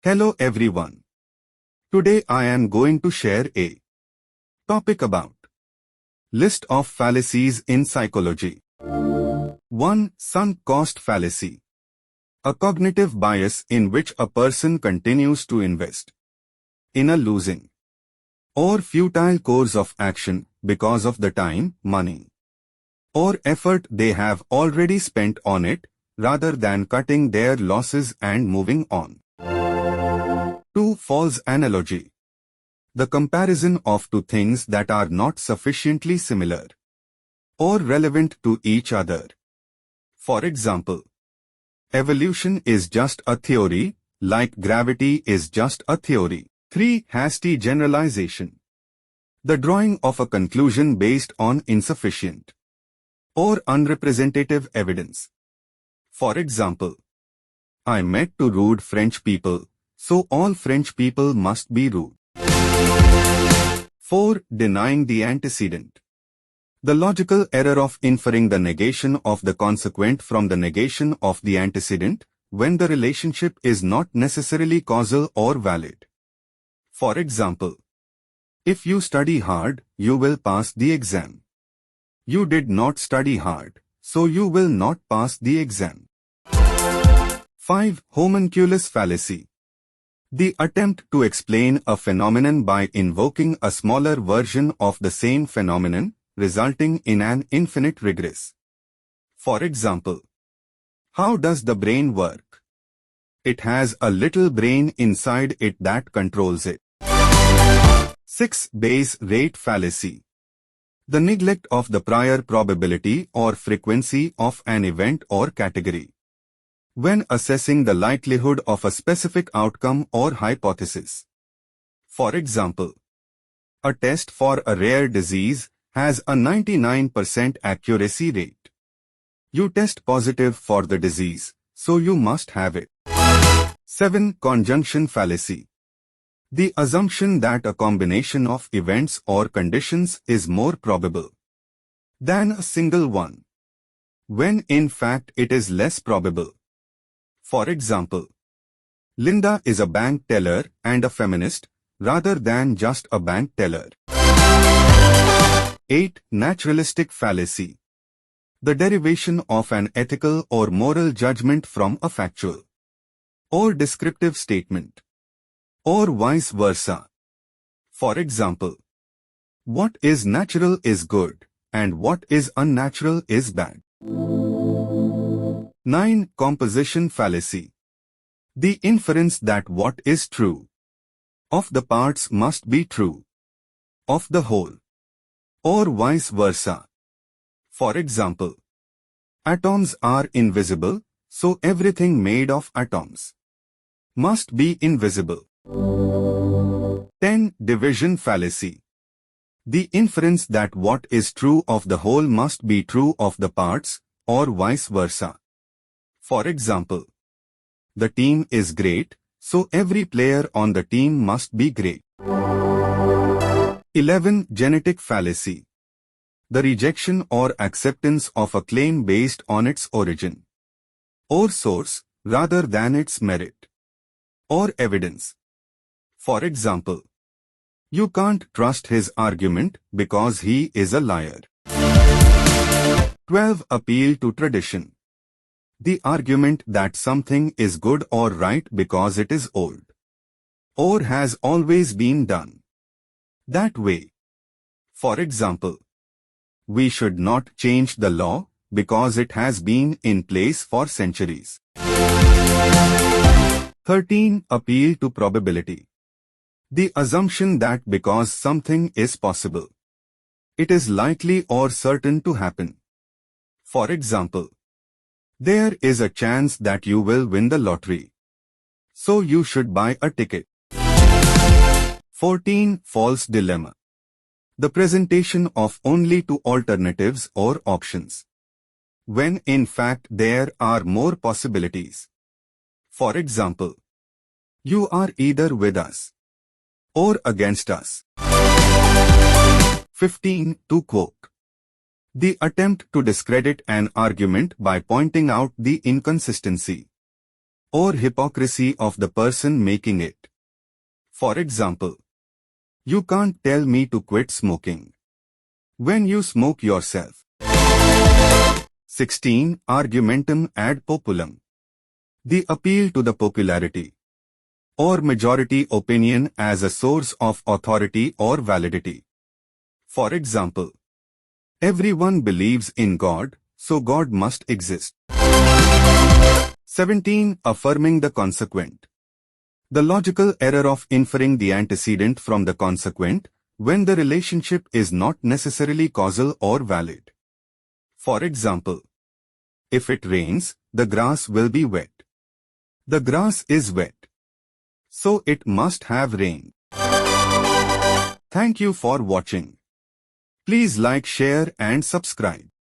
Hello everyone. Today I am going to share a topic about list of fallacies in psychology. 1. Sunk cost fallacy. A cognitive bias in which a person continues to invest in a losing or futile course of action because of the time, money, or effort they have already spent on it, rather than cutting their losses and moving on. 2. False analogy. The comparison of two things that are not sufficiently similar or relevant to each other. For example, evolution is just a theory, like gravity is just a theory. 3. Hasty generalization. The drawing of a conclusion based on insufficient or unrepresentative evidence. For example, I met two rude French people, so all French people must be rude. 4. Denying the antecedent. The logical error of inferring the negation of the consequent from the negation of the antecedent, when the relationship is not necessarily causal or valid. For example, if you study hard, you will pass the exam. You did not study hard, so you will not pass the exam. 5. Homunculus fallacy. The attempt to explain a phenomenon by invoking a smaller version of the same phenomenon, resulting in an infinite regress. For example, how does the brain work? It has a little brain inside it that controls it. 6. Bayes rate fallacy. The neglect of the prior probability or frequency of an event or category when assessing the likelihood of a specific outcome or hypothesis. For example, a test for a rare disease has a 99% accuracy rate. You test positive for the disease, so you must have it. 7. Conjunction fallacy. The assumption that a combination of events or conditions is more probable than a single one, when in fact it is less probable. For example, Linda is a bank teller and a feminist, rather than just a bank teller. 8. Naturalistic fallacy. The derivation of an ethical or moral judgment from a factual or descriptive statement, or vice versa. For example, what is natural is good, and what is unnatural is bad. 9. Composition fallacy. The inference that what is true of the parts must be true of the whole, or vice versa. For example, atoms are invisible, so everything made of atoms must be invisible. 10. Division fallacy. The inference that what is true of the whole must be true of the parts, or vice versa. For example, the team is great, so every player on the team must be great. 11. Genetic fallacy. The rejection or acceptance of a claim based on its origin or source, rather than its merit or evidence. For example, you can't trust his argument because he is a liar. 12. Appeal to tradition. The argument that something is good or right because it is old or has always been done that way. For example, we should not change the law because it has been in place for centuries. 13. Appeal to probability. The assumption that because something is possible, it is likely or certain to happen. For example, there is a chance that you will win the lottery, so you should buy a ticket. 14. False dilemma. The presentation of only two alternatives or options, when in fact there are more possibilities. For example, you are either with us or against us. 15. To quote. The attempt to discredit an argument by pointing out the inconsistency or hypocrisy of the person making it. For example, you can't tell me to quit smoking when you smoke yourself. 16. Argumentum ad populum. The appeal to the popularity or majority opinion as a source of authority or validity. For example, everyone believes in God, so God must exist. 17. Affirming the consequent. The logical error of inferring the antecedent from the consequent when the relationship is not necessarily causal or valid. For example, if it rains, the grass will be wet. The grass is wet, so it must have rained. Thank you for watching. Please like, share and subscribe.